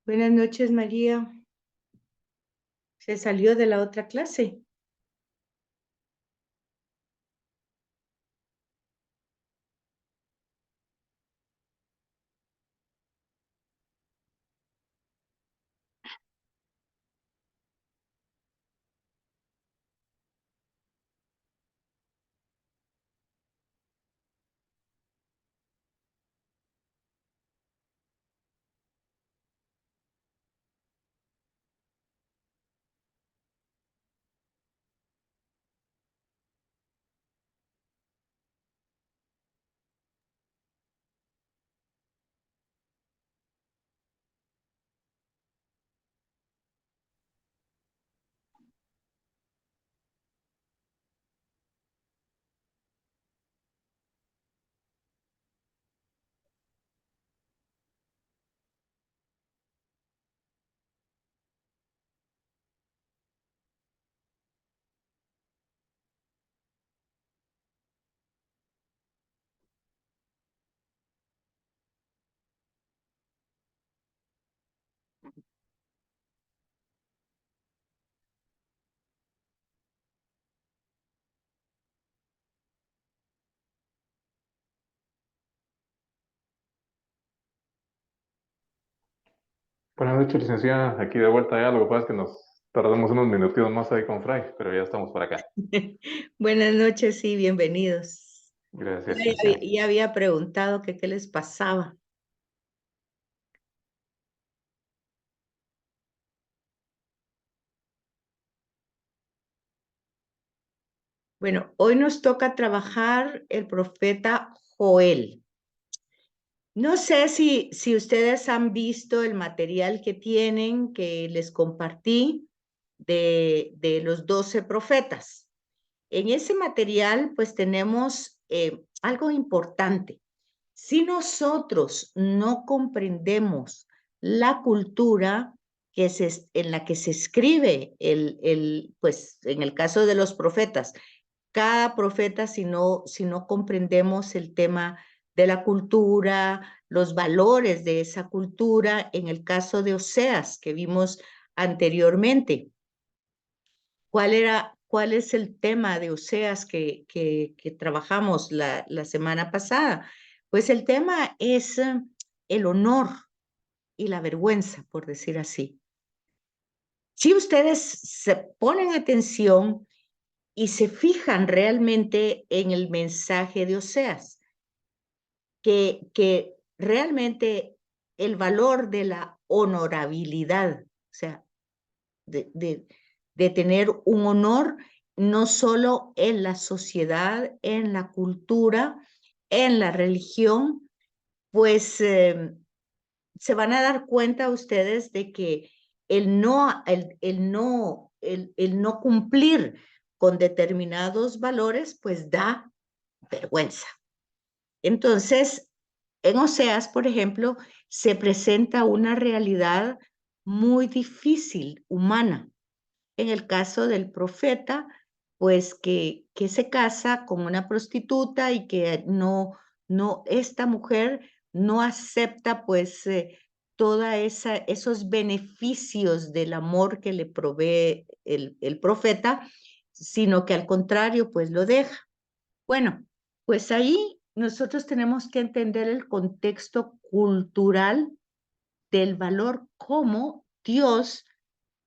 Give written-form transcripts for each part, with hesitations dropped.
Buenas noches, María. ¿Se salió de la otra clase? Buenas noches, licenciada. Aquí de vuelta ya. Lo que pasa es que nos tardamos unos minutitos más ahí con Fray, pero ya estamos por acá. Buenas noches y bienvenidos. Gracias, Ya, licenciada. ya había preguntado que qué les pasaba. Bueno, hoy nos toca trabajar el profeta Joel. No sé si ustedes han visto el material que tienen, que les compartí de los 12 profetas. En ese material, pues tenemos algo importante. Si nosotros no comprendemos la cultura en la que se escribe pues en el caso de los profetas, cada profeta, si no comprendemos el tema de la cultura, los valores de esa cultura, en el caso de Oseas que vimos anteriormente, ¿cuál es el tema de Oseas que trabajamos la semana pasada? Pues el tema es el honor y la vergüenza, por decir así. Si ustedes se ponen atención y se fijan realmente en el mensaje de Oseas, que realmente el valor de la honorabilidad, o sea, de, de, de tener un honor no solo en la sociedad, en la cultura, en la religión, pues se van a dar cuenta ustedes de que el no cumplir con determinados valores, pues da vergüenza. Entonces, en Oseas, por ejemplo, se presenta una realidad muy difícil, humana. En el caso del profeta, pues que se casa con una prostituta y que esta mujer no acepta pues esos beneficios del amor que le provee el profeta, sino que al contrario pues lo deja. Bueno, pues ahí nosotros tenemos que entender el contexto cultural del valor como Dios,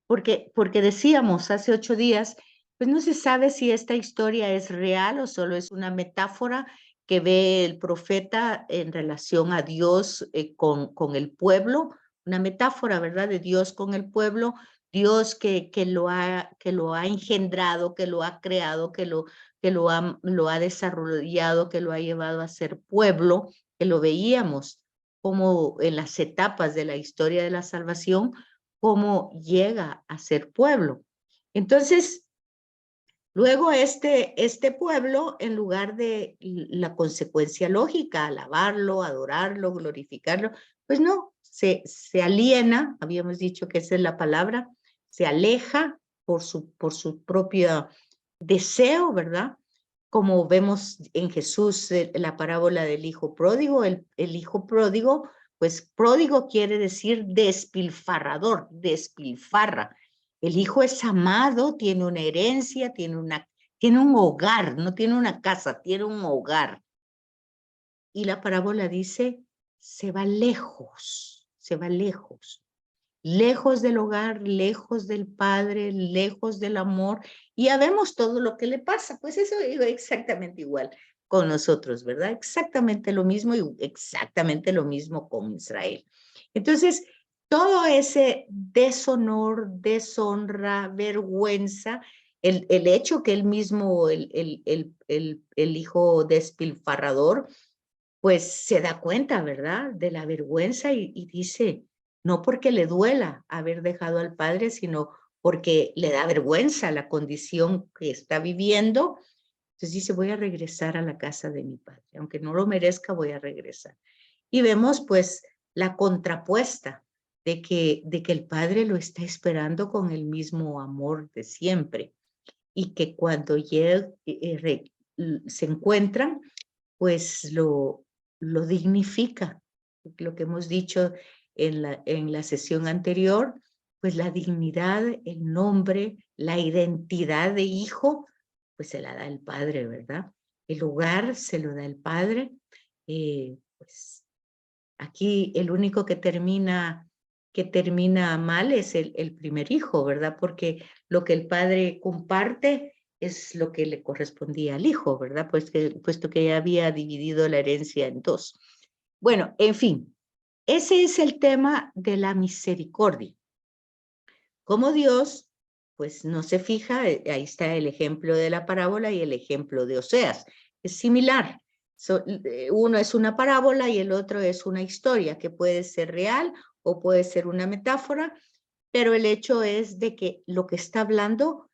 porque decíamos hace 8 días, pues no se sabe si esta historia es real o solo es una metáfora que ve el profeta en relación a Dios con el pueblo, una metáfora, ¿verdad? De Dios con el pueblo, Dios que lo ha engendrado, que lo ha creado, lo ha desarrollado, que lo ha llevado a ser pueblo, que lo veíamos como en las etapas de la historia de la salvación, cómo llega a ser pueblo. Entonces, luego este pueblo, en lugar de la consecuencia lógica, alabarlo, adorarlo, glorificarlo, pues no, se aliena, habíamos dicho que esa es la palabra, se aleja por su propio deseo, ¿verdad? Como vemos en Jesús, la parábola del hijo pródigo, el hijo pródigo Pues pródigo quiere decir despilfarrador, despilfarra. El hijo es amado, tiene una herencia, tiene un hogar, no tiene una casa, tiene un hogar. Y la parábola dice, se va lejos, lejos del hogar, lejos del padre, lejos del amor, y ya vemos todo lo que le pasa. Pues eso es exactamente igual con nosotros, ¿verdad? Exactamente lo mismo y exactamente lo mismo con Israel. Entonces, todo ese deshonor, deshonra, vergüenza, el hecho que él mismo, el hijo despilfarrador, pues se da cuenta, ¿verdad? De la vergüenza y dice, no porque le duela haber dejado al padre, sino porque le da vergüenza la condición que está viviendo. Entonces dice, voy a regresar a la casa de mi padre. Aunque no lo merezca, voy a regresar. Y vemos pues la contrapuesta de que el padre lo está esperando con el mismo amor de siempre. Y que cuando se encuentran, pues lo dignifica. Lo que hemos dicho en la sesión anterior, pues la dignidad, el nombre, la identidad de hijo, pues se la da el padre, ¿verdad? El lugar se lo da el padre. Pues aquí el único que termina mal es el primer hijo, ¿verdad? Porque lo que el padre comparte es lo que le correspondía al hijo, ¿verdad? Puesto que ya había dividido la herencia en dos. Bueno, en fin, ese es el tema de la misericordia. Como Dios, pues no se fija, ahí está el ejemplo de la parábola y el ejemplo de Oseas. Es similar. Uno es una parábola y el otro es una historia que puede ser real o puede ser una metáfora, pero el hecho es de que lo que está hablando,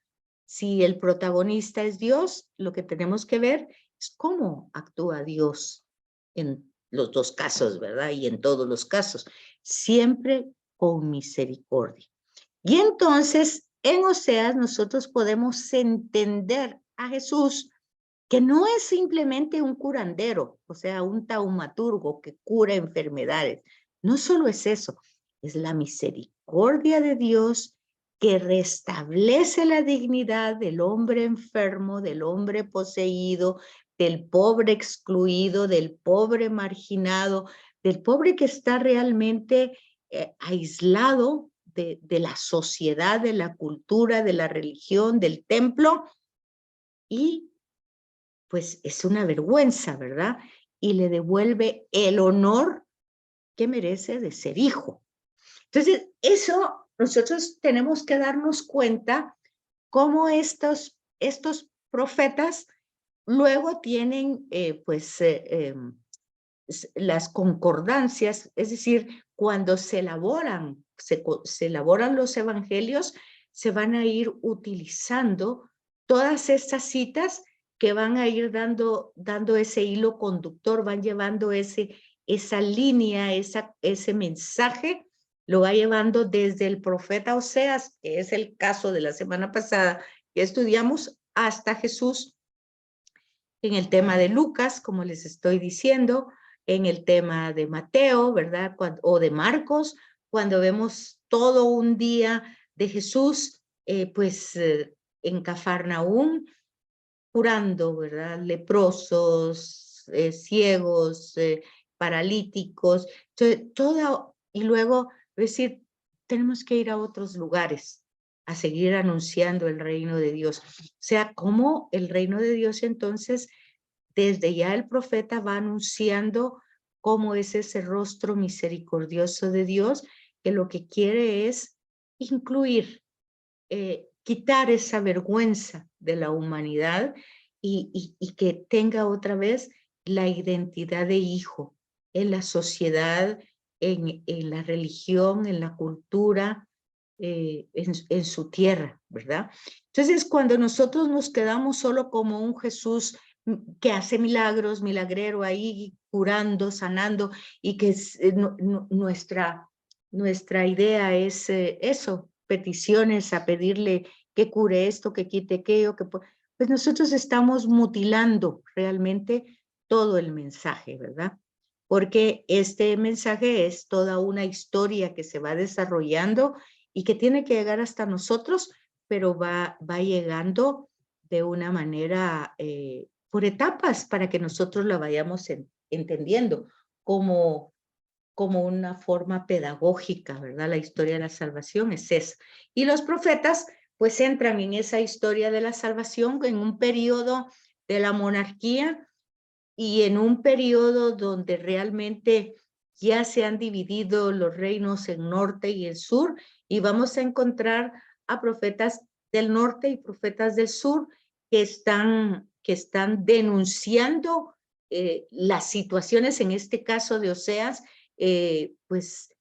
si el protagonista es Dios, lo que tenemos que ver es cómo actúa Dios en los dos casos, ¿verdad? Y en todos los casos, siempre con misericordia. Y entonces, en Oseas, nosotros podemos entender a Jesús que no es simplemente un curandero, o sea, un taumaturgo que cura enfermedades. No solo es eso, es la misericordia de Dios que restablece la dignidad del hombre enfermo, del hombre poseído, del pobre excluido, del pobre marginado, del pobre que está realmente aislado de la sociedad, de la cultura, de la religión, del templo, y pues es una vergüenza, ¿verdad? Y le devuelve el honor que merece de ser hijo. Entonces, eso nosotros tenemos que darnos cuenta cómo estos profetas luego tienen las concordancias, es decir, cuando se elaboran los evangelios, se van a ir utilizando todas estas citas que van a ir dando ese hilo conductor, van llevando esa línea, ese mensaje, lo va llevando desde el profeta Oseas, que es el caso de la semana pasada que estudiamos, hasta Jesús, en el tema de Lucas, como les estoy diciendo, en el tema de Mateo, ¿verdad? O de Marcos, cuando vemos todo un día de Jesús, en Cafarnaúm, curando, ¿verdad? Leprosos, ciegos, paralíticos, y luego decir, tenemos que ir a otros lugares a seguir anunciando el reino de Dios. O sea, cómo el reino de Dios entonces, desde ya el profeta va anunciando cómo es ese rostro misericordioso de Dios, que lo que quiere es incluir, quitar esa vergüenza de la humanidad y que tenga otra vez la identidad de hijo en la sociedad, en la religión, en la cultura, en su tierra, ¿verdad? Entonces, cuando nosotros nos quedamos solo como un Jesús que hace milagros, milagrero ahí, curando, sanando, y que nuestra idea es eso, peticiones a pedirle que cure esto, que quite aquello, pues nosotros estamos mutilando realmente todo el mensaje, ¿verdad? porque este mensaje es toda una historia que se va desarrollando y que tiene que llegar hasta nosotros, pero va llegando de una manera por etapas para que nosotros la vayamos entendiendo como una forma pedagógica, ¿verdad? La historia de la salvación es esa. Y los profetas pues entran en esa historia de la salvación en un periodo de la monarquía y en un periodo donde realmente ya se han dividido los reinos en norte y el sur, y vamos a encontrar a profetas del norte y profetas del sur que están denunciando las situaciones, en este caso de Oseas, pues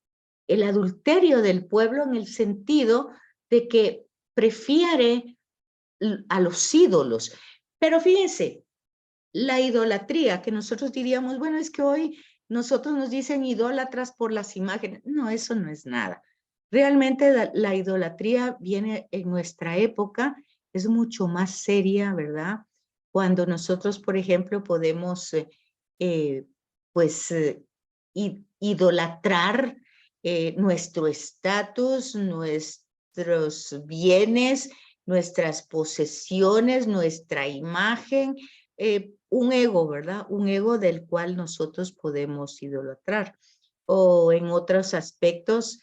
el adulterio del pueblo en el sentido de que prefiere a los ídolos. Pero fíjense, la idolatría, que nosotros diríamos, bueno, es que hoy nosotros nos dicen idólatras por las imágenes. No, eso no es nada. Realmente la idolatría viene en nuestra época, es mucho más seria, ¿verdad? Cuando nosotros, por ejemplo, podemos, eh, pues, idolatrar nuestro estatus, nuestros bienes, nuestras posesiones, nuestra imagen, un ego, ¿verdad? Un ego del cual nosotros podemos idolatrar. O en otros aspectos,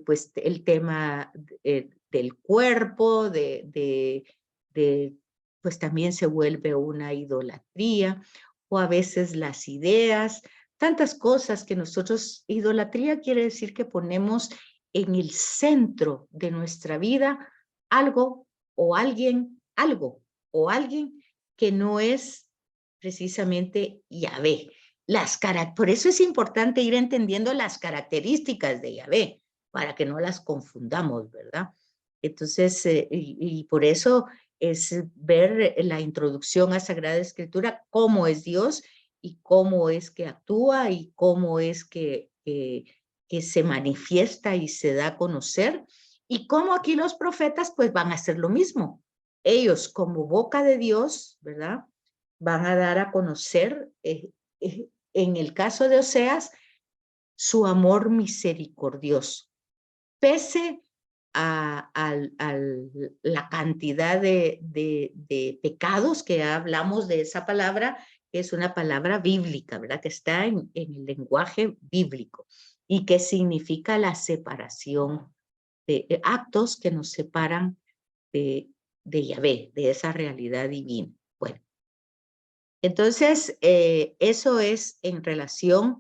pues el tema del cuerpo, pues también se vuelve una idolatría, o a veces las ideas, tantas cosas que nosotros, idolatría quiere decir que ponemos en el centro de nuestra vida algo o alguien, algo o alguien que no es precisamente Yahvé. Por eso es importante ir entendiendo las características de Yahvé, para que no las confundamos, ¿verdad? Entonces, y por eso es ver la introducción a Sagrada Escritura, cómo es Dios y cómo es que actúa y cómo es que se manifiesta y se da a conocer, y cómo aquí los profetas pues van a hacer lo mismo. Ellos como boca de Dios, ¿verdad? Van a dar a conocer, en el caso de Oseas, su amor misericordioso, pese a la cantidad de pecados que hablamos de esa palabra, que es una palabra bíblica, ¿verdad? Que está en el lenguaje bíblico y que significa la separación de actos que nos separan de Yahvé, de esa realidad divina. Bueno, entonces eso es en relación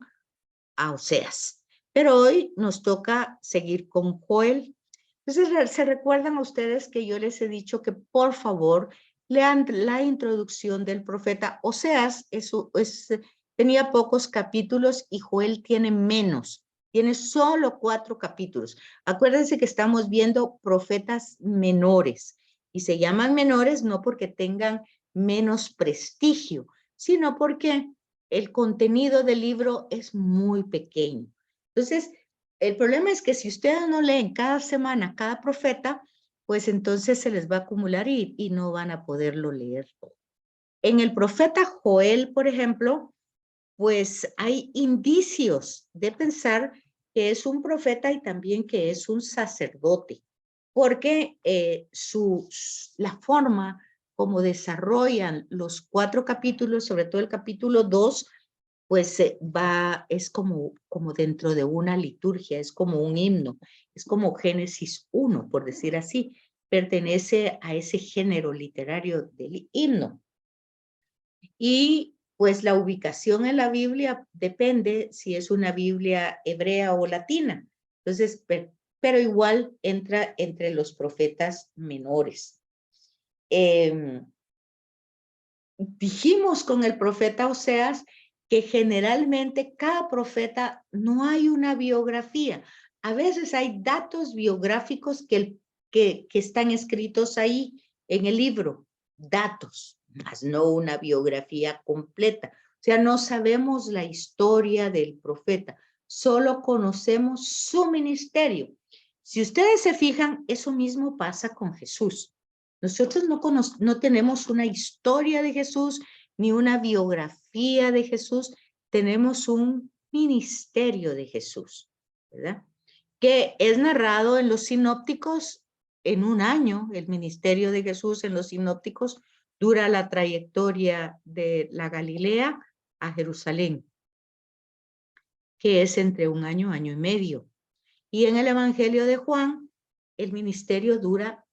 a Oseas. Pero hoy nos toca seguir con Joel. Entonces, ¿se recuerdan ustedes que yo les he dicho que por favor lean la introducción del profeta Oseas? Tenía pocos capítulos y Joel tiene menos. Tiene solo 4 capítulos. Acuérdense que estamos viendo profetas menores. Y se llaman menores no porque tengan menos prestigio, sino porque el contenido del libro es muy pequeño. Entonces, el problema es que si ustedes no leen cada semana cada profeta, pues entonces se les va a acumular y no van a poderlo leer todo. En el profeta Joel, por ejemplo, pues hay indicios de pensar que es un profeta y también que es un sacerdote, porque la forma como desarrollan los 4 capítulos, sobre todo el capítulo 2, pues es como dentro de una liturgia, es como un himno, es como Génesis 1, por decir así, pertenece a ese género literario del himno. Y pues la ubicación en la Biblia depende si es una Biblia hebrea o latina. Entonces, pero igual entra entre los profetas menores. Dijimos con el profeta Oseas que generalmente cada profeta no hay una biografía. A veces hay datos biográficos que están escritos ahí en el libro, datos, más no una biografía completa. O sea, no sabemos la historia del profeta, solo conocemos su ministerio. Si ustedes se fijan, eso mismo pasa con Jesús. Nosotros no tenemos una historia de Jesús, ni una biografía de Jesús, tenemos un ministerio de Jesús, ¿verdad? Que es narrado en los sinópticos en un año. El ministerio de Jesús en los sinópticos dura la trayectoria de la Galilea a Jerusalén, que es entre un año, año y medio. Y en el Evangelio de Juan, el ministerio dura,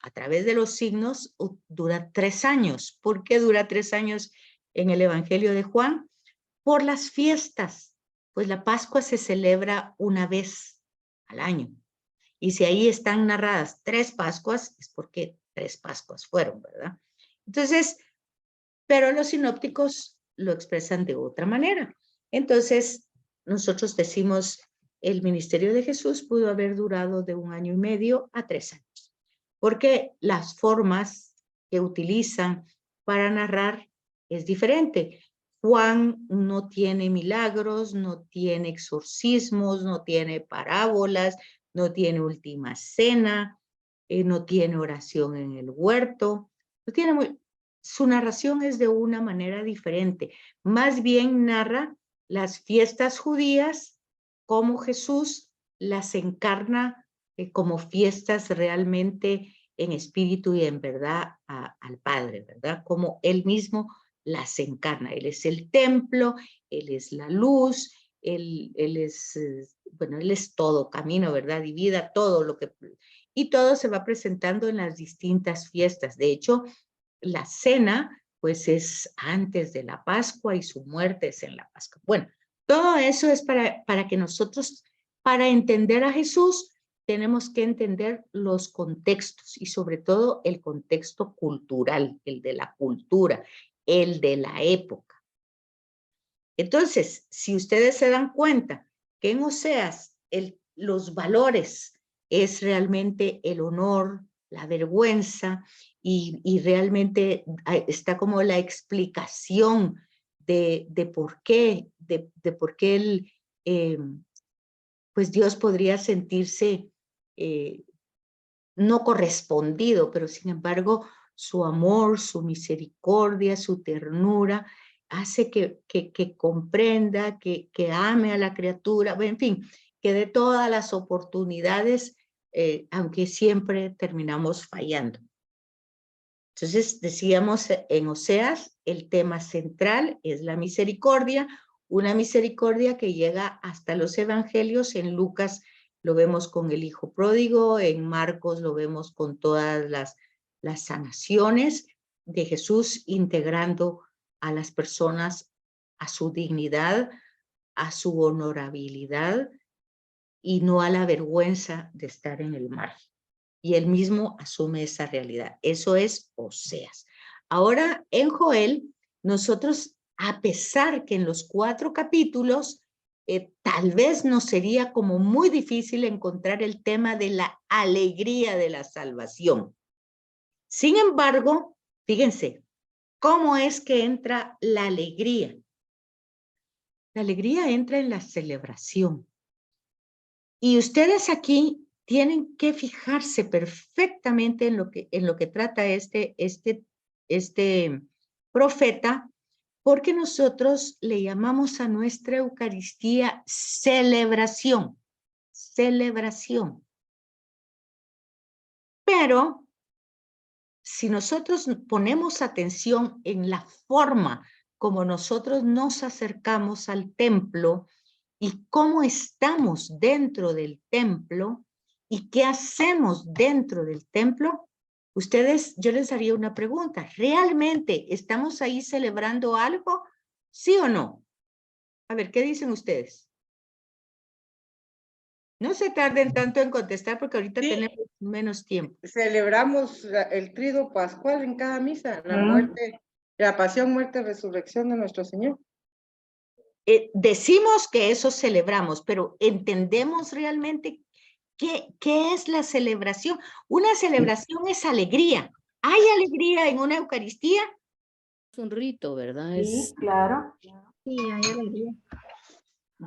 a través de los signos, dura 3 años. ¿Por qué dura 3 años en el Evangelio de Juan? Por las fiestas. Pues la Pascua se celebra una vez al año. Y si ahí están narradas 3 Pascuas, es porque 3 Pascuas fueron, ¿verdad? Entonces, pero los sinópticos lo expresan de otra manera. Entonces, nosotros decimos, el ministerio de Jesús pudo haber durado de 1 año y medio a 3 años, porque las formas que utilizan para narrar es diferente. Juan no tiene milagros, no tiene exorcismos, no tiene parábolas, no tiene última cena, no tiene oración en el huerto, no tiene su narración es de una manera diferente. Más bien narra las fiestas judías, como Jesús las encarna como fiestas realmente en espíritu y en verdad al Padre, ¿verdad? Como Él mismo las encarna. Él es el templo, Él es la luz, Él es, bueno, Él es todo, camino, verdad, y vida, todo lo que... Y todo se va presentando en las distintas fiestas. De hecho, la cena, pues es antes de la Pascua y su muerte es en la Pascua. Bueno, todo eso es para que nosotros, para entender a Jesús, tenemos que entender los contextos y sobre todo el contexto cultural, el de la cultura, el de la época. Entonces, si ustedes se dan cuenta que en Oseas los valores es realmente el honor, la vergüenza y realmente está como la explicación de por qué, de por qué pues Dios podría sentirse no correspondido, pero sin embargo su amor, su misericordia, su ternura, hace que comprenda, que ame a la criatura, en fin, que dé todas las oportunidades, aunque siempre terminamos fallando. Entonces, decíamos en Oseas, el tema central es la misericordia, una misericordia que llega hasta los evangelios. En Lucas lo vemos con el hijo pródigo, en Marcos lo vemos con todas las sanaciones de Jesús, integrando a las personas a su dignidad, a su honorabilidad y no a la vergüenza de estar en el mar. Y él mismo asume esa realidad. Eso es Oseas. Ahora, en Joel, nosotros, a pesar que en los 4 capítulos, tal vez nos sería como muy difícil encontrar el tema de la alegría de la salvación. Sin embargo, fíjense, ¿cómo es que entra la alegría? La alegría entra en la celebración. Y ustedes aquí tienen que fijarse perfectamente en lo que trata este profeta, porque nosotros le llamamos a nuestra Eucaristía celebración, celebración. Pero si nosotros ponemos atención en la forma como nosotros nos acercamos al templo y cómo estamos dentro del templo y qué hacemos dentro del templo, ustedes, yo les haría una pregunta. ¿Realmente estamos ahí celebrando algo? ¿Sí o no? A ver, ¿qué dicen ustedes? No se tarden tanto en contestar porque ahorita tenemos menos tiempo. Celebramos el triduo pascual en cada misa, la muerte, la pasión, muerte, resurrección de nuestro Señor. Decimos que eso celebramos, pero ¿entendemos realmente qué es la celebración? Una celebración es alegría. ¿Hay alegría en una Eucaristía? Es un rito, ¿verdad? Sí, claro. Sí, hay alegría.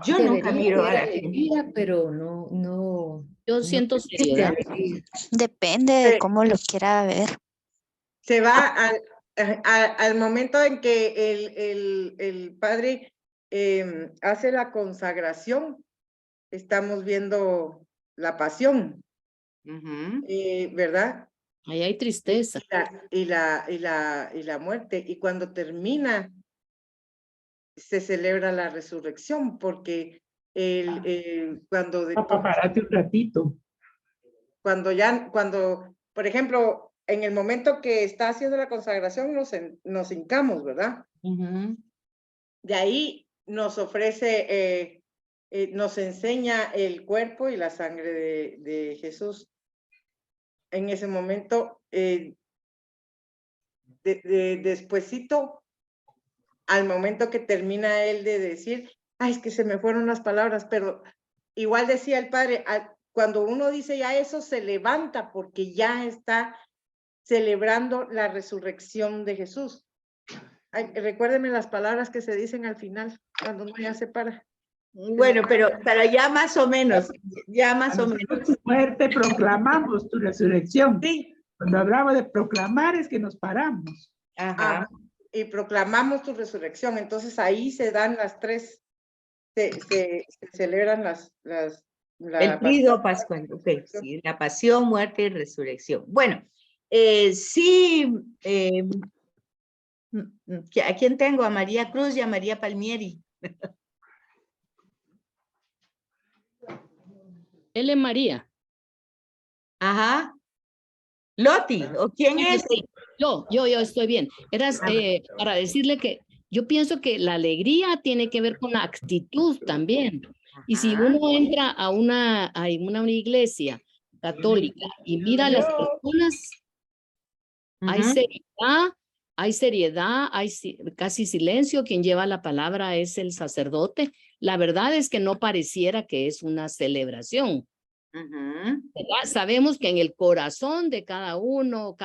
Yo nunca miro a la gente. Alegría, pero no. Yo siento seriedad. Depende de cómo lo quiera ver. Se va al momento en que el padre hace la consagración, estamos viendo la pasión, Ujú. ¿verdad? Ahí hay tristeza. Y la muerte. Y cuando termina, se celebra la resurrección, porque Papá, párate un ratito. cuando, por ejemplo, en el momento que está haciendo la consagración, nos hincamos, ¿verdad? Ujú. De ahí nos ofrece, nos enseña el cuerpo y la sangre de Jesús. En ese momento, despuesito, al momento que termina él de decir, ay, es que se me fueron las palabras, pero igual decía el padre, cuando uno dice ya eso, se levanta porque ya está celebrando la resurrección de Jesús. Ay, recuérdeme las palabras que se dicen al final, cuando uno ya se para. Bueno, pero ya más o menos, ya más A o nosotros menos. tu muerte proclamamos tu resurrección. Sí. Cuando hablamos de proclamar es que nos paramos. Ajá. Y proclamamos tu resurrección. Entonces ahí se dan las tres, se celebran El triduo pascual, ok, sí, la pasión, muerte y resurrección. Bueno, sí, ¿a quién tengo? A María Cruz y a María Palmieri. Él es María. Ajá. Loti, ¿o quién es? Sí, yo estoy bien. Eras para decirle que yo pienso que la alegría tiene que ver con la actitud también. Y si Ajá. uno entra a una iglesia católica y mira a las personas, hay Ujú. seriedad, hay casi silencio. Quien lleva la palabra es el sacerdote. La verdad es que no pareciera que es una celebración. Ujú. ¿Verdad? Sabemos que en el corazón de cada uno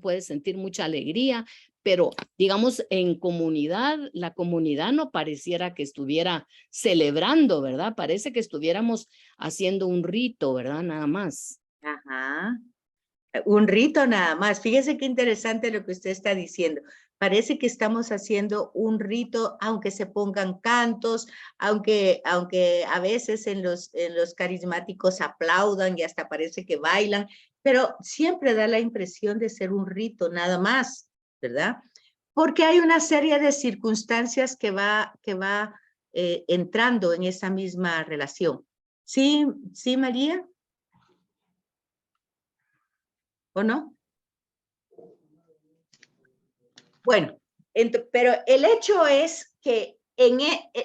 puede sentir mucha alegría, pero digamos en comunidad, la comunidad no pareciera que estuviera celebrando, ¿verdad? Parece que estuviéramos haciendo un rito, ¿verdad? Nada más. Ajá. Un rito nada más. Fíjese qué interesante lo que usted está diciendo. Parece que estamos haciendo un rito, aunque se pongan cantos, aunque a veces en los carismáticos aplaudan y hasta parece que bailan, pero siempre da la impresión de ser un rito nada más, ¿verdad? Porque hay una serie de circunstancias que va entrando en esa misma relación. ¿Sí, sí, María? ¿O no? Bueno, pero el hecho es que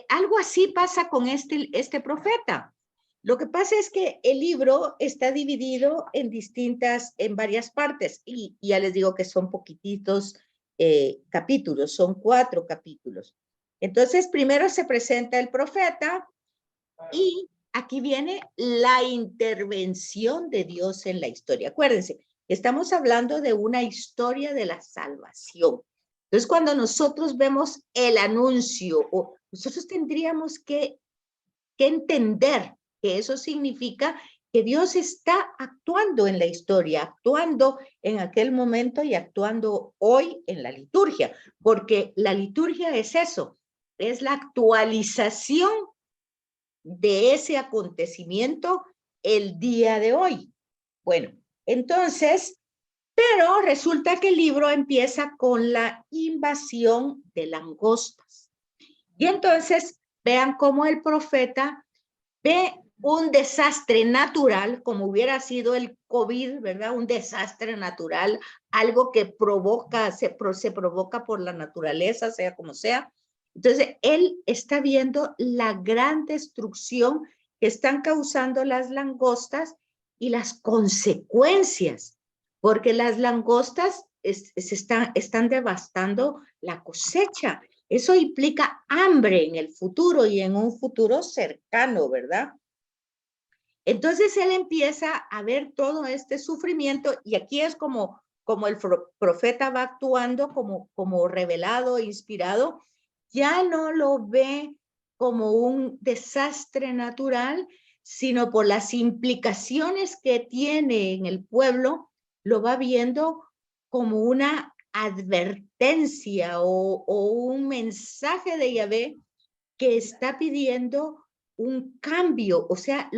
algo así pasa con este profeta. Lo que pasa es que el libro está dividido en varias partes, y ya les digo que son poquititos capítulos, son 4 capítulos. Entonces, primero se presenta el profeta, y aquí viene la intervención de Dios en la historia. Acuérdense, estamos hablando de una historia de la salvación. Entonces, cuando nosotros vemos el anuncio, nosotros tendríamos que entender que eso significa que Dios está actuando en la historia, actuando en aquel momento y actuando hoy en la liturgia, porque la liturgia es eso, es la actualización de ese acontecimiento el día de hoy. Bueno, entonces, pero resulta que el libro empieza con la invasión de langostas. Y entonces, vean cómo el profeta ve un desastre natural, como hubiera sido el COVID, ¿verdad? Un desastre natural, algo que se provoca por la naturaleza, sea como sea. Entonces, él está viendo la gran destrucción que están causando las langostas y las consecuencias, porque las langostas están devastando la cosecha. Eso implica hambre en el futuro y en un futuro cercano, ¿verdad? Entonces él empieza a ver todo este sufrimiento, y aquí es como el profeta va actuando como revelado, inspirado. Ya no lo ve como un desastre natural, sino por las implicaciones que tiene en el pueblo, lo va viendo como una advertencia o un mensaje de Yahvé que está pidiendo un cambio, o sea,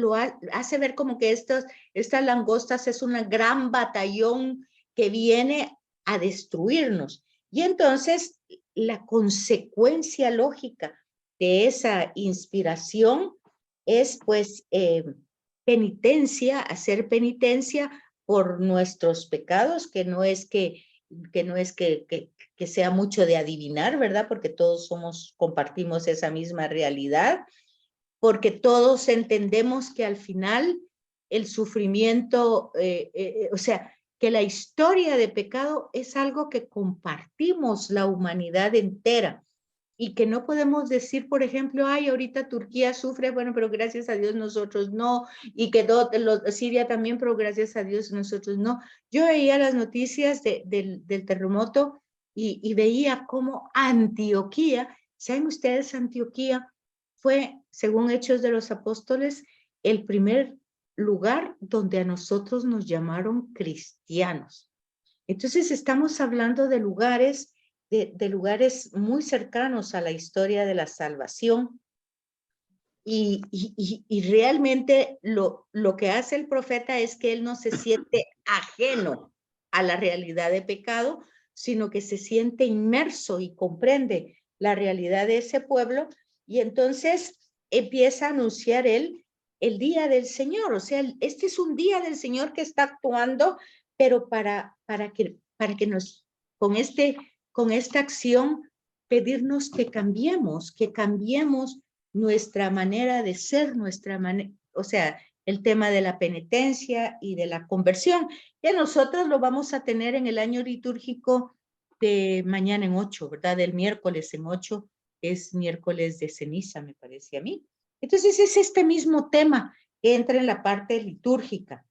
hace ver como que estas langostas es un gran batallón que viene a destruirnos. Y entonces la consecuencia lógica de esa inspiración es pues penitencia, hacer penitencia por nuestros pecados, que no es que sea mucho de adivinar, ¿verdad? Porque todos compartimos esa misma realidad, porque todos entendemos que al final el sufrimiento, o sea, que la historia de pecado es algo que compartimos la humanidad entera y que no podemos decir, por ejemplo, ay, ahorita Turquía sufre, bueno, pero gracias a Dios nosotros no, y que Siria también, pero gracias a Dios nosotros no. Yo veía las noticias del terremoto y veía cómo Antioquía, ¿saben ustedes? Antioquía fue, según Hechos de los Apóstoles, el primer lugar donde a nosotros nos llamaron cristianos. Entonces estamos hablando de lugares, de lugares muy cercanos a la historia de la salvación y realmente lo que hace el profeta es que él no se siente ajeno a la realidad de pecado, sino que se siente inmerso y comprende la realidad de ese pueblo y entonces empieza a anunciar él el día del Señor, o sea, este es un día del Señor que está actuando, pero para que nos, con esta acción, pedirnos que cambiemos nuestra manera de ser, o sea, el tema de la penitencia y de la conversión, que nosotros lo vamos a tener en el año litúrgico de mañana en 8, ¿verdad? Del miércoles en 8, es miércoles de ceniza, me parece a mí. Entonces es este mismo tema que entra en la parte litúrgica.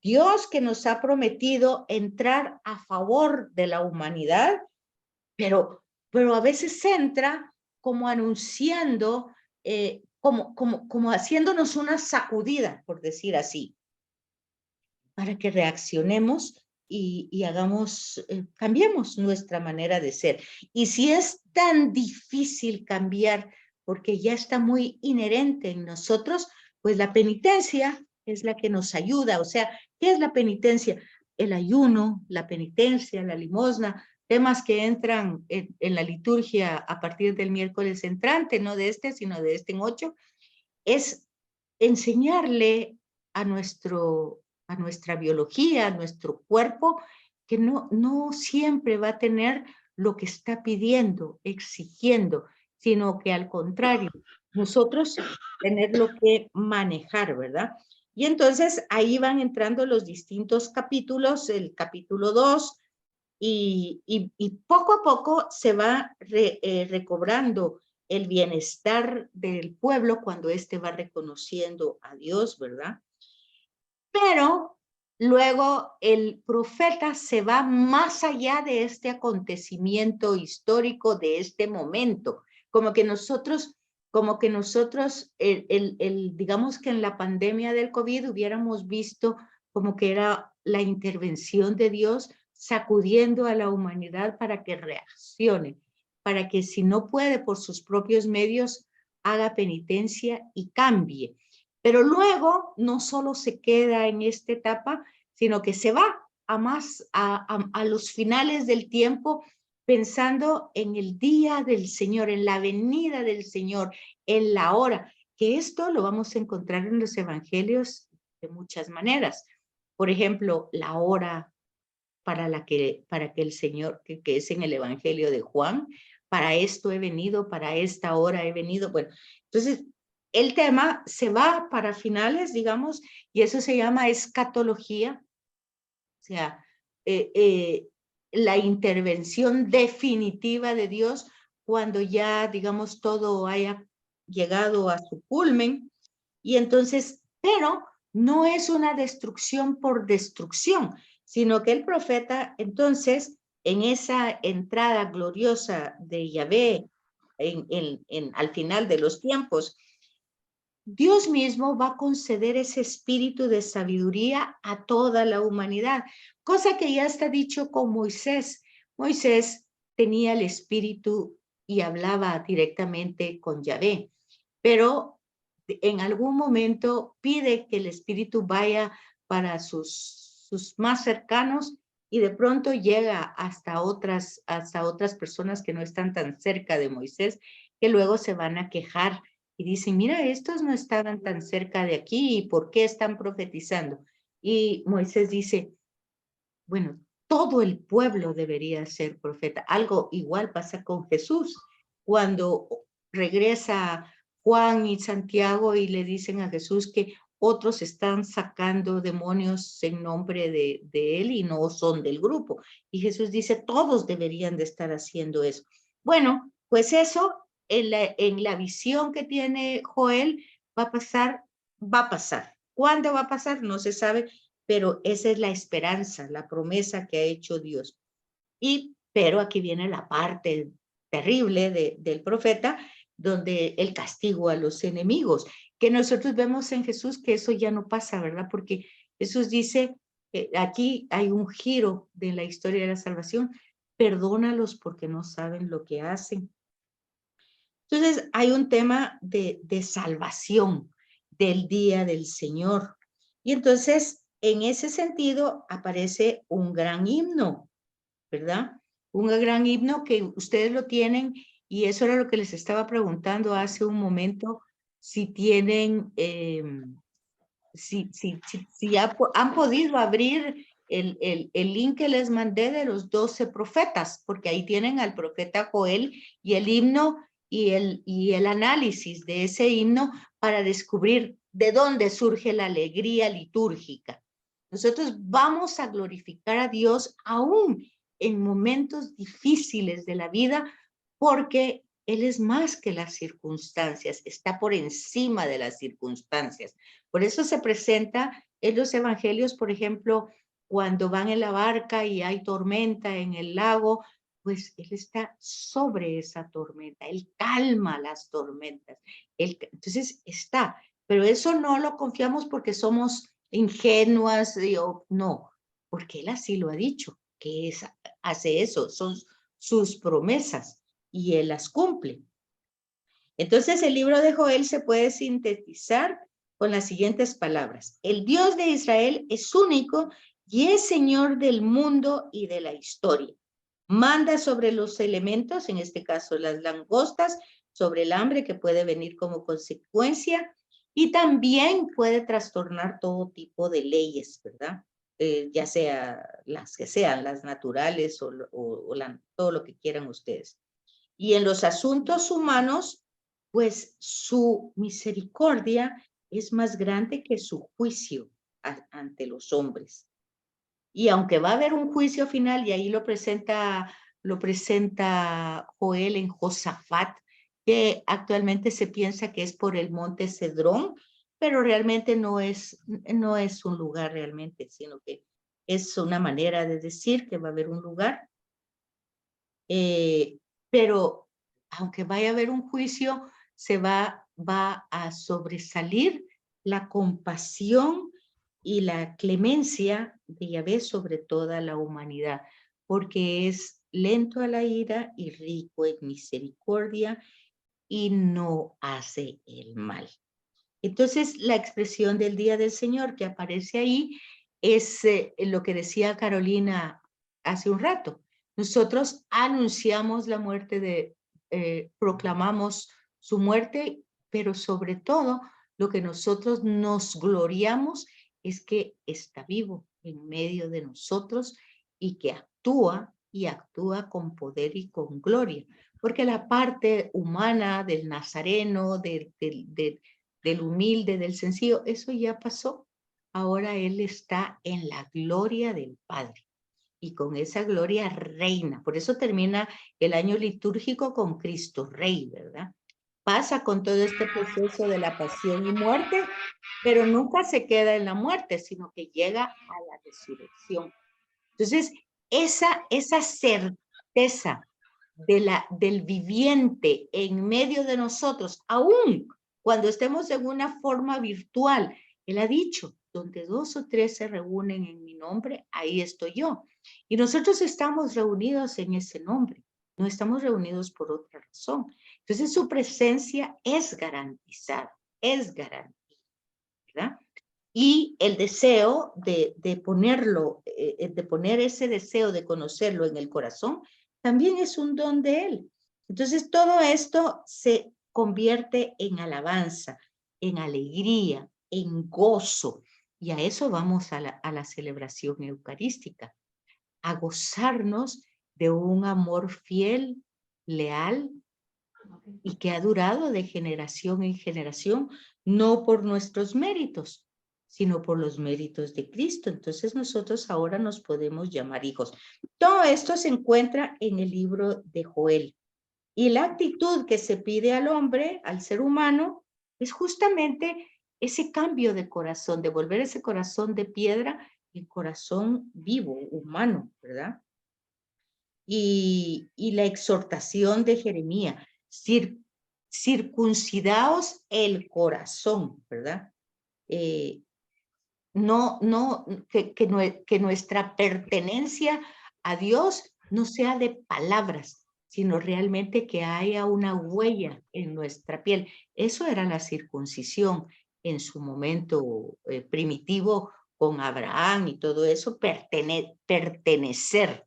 Dios que nos ha prometido entrar a favor de la humanidad, pero a veces entra como anunciando, como haciéndonos una sacudida, por decir así, para que reaccionemos y hagamos, cambiemos nuestra manera de ser. Y si es tan difícil cambiar, porque ya está muy inherente en nosotros, pues la penitencia es la que nos ayuda. O sea, ¿qué es la penitencia? El ayuno, la penitencia, la limosna, temas que entran en la liturgia a partir del miércoles entrante, no de este, sino de este en 8, es enseñarle a nuestra biología, a nuestro cuerpo, que no siempre va a tener lo que está pidiendo, exigiendo, sino que al contrario, nosotros tenerlo que manejar, ¿verdad? Y entonces ahí van entrando los distintos capítulos, el capítulo 2, y poco a poco se va recobrando el bienestar del pueblo cuando éste va reconociendo a Dios, ¿verdad? Pero luego el profeta se va más allá de este acontecimiento histórico, de este momento, como que nosotros, digamos que en la pandemia del COVID hubiéramos visto como que era la intervención de Dios sacudiendo a la humanidad para que reaccione, para que si no puede por sus propios medios, haga penitencia y cambie. Pero luego no solo se queda en esta etapa, sino que se va a los finales del tiempo pensando en el día del Señor, en la venida del Señor, en la hora, que esto lo vamos a encontrar en los evangelios de muchas maneras. Por ejemplo, la hora para que el Señor, que es en el evangelio de Juan, para esto he venido, para esta hora he venido. Bueno, entonces el tema se va para finales, digamos, y eso se llama escatología, o sea, la intervención definitiva de Dios cuando ya, digamos, todo haya llegado a su culmen. Y entonces, pero no es una destrucción por destrucción, sino que el profeta, entonces, en esa entrada gloriosa de Yahvé, al final de los tiempos, Dios mismo va a conceder ese espíritu de sabiduría a toda la humanidad, cosa que ya está dicho con Moisés. Moisés tenía el espíritu y hablaba directamente con Yahvé, pero en algún momento pide que el espíritu vaya para sus más cercanos y de pronto llega hasta otras personas que no están tan cerca de Moisés, que luego se van a quejar y dicen, mira, estos no estaban tan cerca de aquí, ¿y por qué están profetizando? Y Moisés dice, bueno, todo el pueblo debería ser profeta. Algo igual pasa con Jesús. Cuando regresa Juan y Santiago y le dicen a Jesús que otros están sacando demonios en nombre de él y no son del grupo. Y Jesús dice, todos deberían de estar haciendo eso. Bueno, pues eso en la visión que tiene Joel va a pasar, va a pasar. ¿Cuándo va a pasar? No se sabe, pero esa es la esperanza, la promesa que ha hecho Dios. Pero aquí viene la parte terrible del profeta, donde el castigo a los enemigos, que nosotros vemos en Jesús que eso ya no pasa, ¿verdad? Porque Jesús dice, aquí hay un giro de la historia de la salvación, perdónalos porque no saben lo que hacen. Entonces hay un tema de salvación del día del Señor. Y entonces, en ese sentido, aparece un gran himno, ¿verdad? Un gran himno que ustedes lo tienen, y eso era lo que les estaba preguntando hace un momento, si tienen, si han podido abrir el link que les mandé de los 12 profetas, porque ahí tienen al profeta Joel y el himno y el análisis de ese himno para descubrir de dónde surge la alegría litúrgica. Nosotros vamos a glorificar a Dios aún en momentos difíciles de la vida, porque Él es más que las circunstancias, está por encima de las circunstancias. Por eso se presenta en los evangelios, por ejemplo, cuando van en la barca y hay tormenta en el lago, pues Él está sobre esa tormenta, Él calma las tormentas. Entonces está, pero eso no lo confiamos porque somos ingenuas, no, porque Él así lo ha dicho, que hace eso, son sus promesas y Él las cumple. Entonces el libro de Joel se puede sintetizar con las siguientes palabras. El Dios de Israel es único y es Señor del mundo y de la historia. Manda sobre los elementos, en este caso las langostas, sobre el hambre que puede venir como consecuencia, y también puede trastornar todo tipo de leyes, ¿verdad? Ya sea las que sean, las naturales o todo lo que quieran ustedes. Y en los asuntos humanos, pues su misericordia es más grande que su juicio ante los hombres. Y aunque va a haber un juicio final, y ahí lo presenta Joel en Josafat, que actualmente se piensa que es por el monte Cedrón, pero realmente no es un lugar realmente, sino que es una manera de decir que va a haber un lugar. Pero aunque vaya a haber un juicio, va a sobresalir la compasión y la clemencia de Yahvé sobre toda la humanidad, porque es lento a la ira y rico en misericordia y no hace el mal. Entonces, la expresión del día del Señor que aparece ahí es lo que decía Carolina hace un rato. Nosotros anunciamos la muerte proclamamos su muerte, pero sobre todo lo que nosotros nos gloriamos es que está vivo en medio de nosotros y que actúa con poder y con gloria. Porque la parte humana del nazareno, del humilde, del sencillo, eso ya pasó. Ahora Él está en la gloria del Padre. Y con esa gloria reina. Por eso termina el año litúrgico con Cristo Rey, ¿verdad? Pasa con todo este proceso de la pasión y muerte, pero nunca se queda en la muerte, sino que llega a la resurrección. Entonces, esa certeza del viviente en medio de nosotros, aún cuando estemos en una forma virtual, Él ha dicho, donde 2 o 3 se reúnen en mi nombre, ahí estoy yo. Y nosotros estamos reunidos en ese nombre. no estamos reunidos por otra razón. Entonces su presencia es garantizada, ¿verdad? Y el deseo de ponerlo, de poner ese deseo de conocerlo en el corazón, también es un don de Él. Entonces todo esto se convierte en alabanza, en alegría, en gozo. Y a eso vamos a la celebración eucarística, a gozarnos de un amor fiel, leal, y que ha durado de generación en generación, no por nuestros méritos, sino por los méritos de Cristo. Entonces nosotros ahora nos podemos llamar hijos. Todo esto se encuentra en el libro de Joel. Y la actitud que se pide al hombre, al ser humano, es justamente ese cambio de corazón, de volver ese corazón de piedra en corazón vivo, humano, ¿verdad? Y la exhortación de Jeremías, circuncidaos el corazón, ¿verdad? Que nuestra pertenencia a Dios no sea de palabras, sino realmente que haya una huella en nuestra piel. Eso era la circuncisión en su momento primitivo con Abraham y todo eso, pertenecer,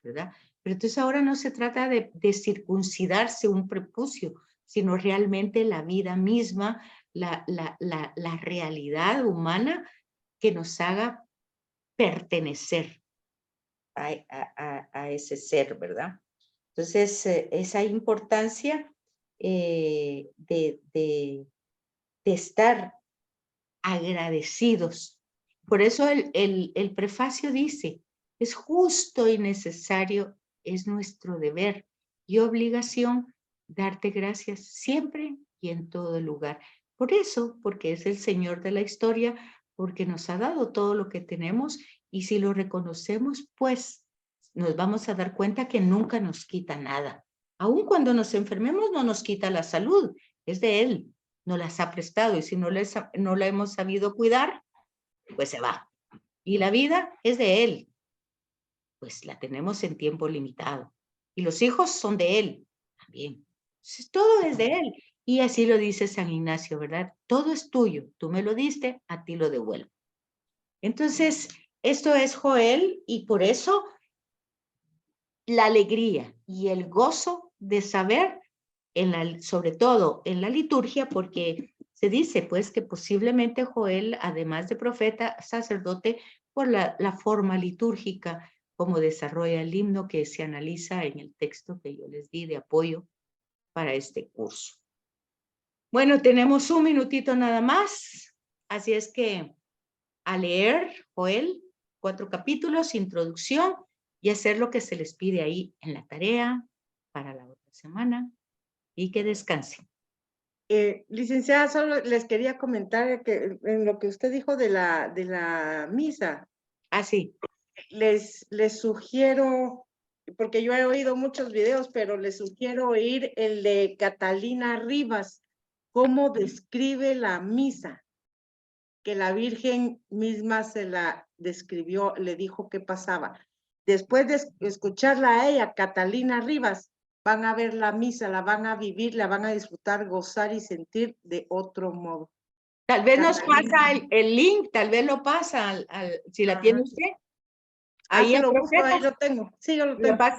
¿verdad? Pero entonces ahora no se trata de circuncidarse un prepucio, sino realmente la vida misma, la realidad humana que nos haga pertenecer a ese ser, ¿verdad? Entonces, esa importancia de estar agradecidos. Por eso el prefacio dice, es justo y necesario, es nuestro deber y obligación darte gracias siempre y en todo lugar. Por eso, porque es el Señor de la historia, porque nos ha dado todo lo que tenemos y si lo reconocemos, pues nos vamos a dar cuenta que nunca nos quita nada. Aun cuando nos enfermemos, no nos quita la salud, es de Él, nos las ha prestado y si no la hemos sabido cuidar, pues se va. Y la vida es de Él, pues la tenemos en tiempo limitado. Y los hijos son de Él también. Entonces, todo es de Él. Y así lo dice San Ignacio, ¿verdad? Todo es tuyo, tú me lo diste, a ti lo devuelvo. Entonces, esto es Joel y por eso la alegría y el gozo de saber, sobre todo en la liturgia, porque se dice pues que posiblemente Joel, además de profeta, sacerdote, por la forma litúrgica, como desarrolla el himno que se analiza en el texto que yo les di de apoyo para este curso. Bueno, tenemos un minutito nada más, así es que a leer Joel, 4 capítulos, introducción, y hacer lo que se les pide ahí en la tarea para la otra semana y que descansen. Licenciada, solo les quería comentar que en lo que usted dijo de la misa, Así. les sugiero, porque yo he oído muchos videos, pero les sugiero oír el de Catalina Rivas, cómo describe la misa, que la Virgen misma se la describió, le dijo qué pasaba. Después de escucharla a ella, Catalina Rivas, van a ver la misa, la van a vivir, la van a disfrutar, gozar y sentir de otro modo. Tal vez nos pasa el link, tal vez lo pasa, si la tiene usted. Ahí lo busco, ahí lo tengo. Sí, yo lo tengo.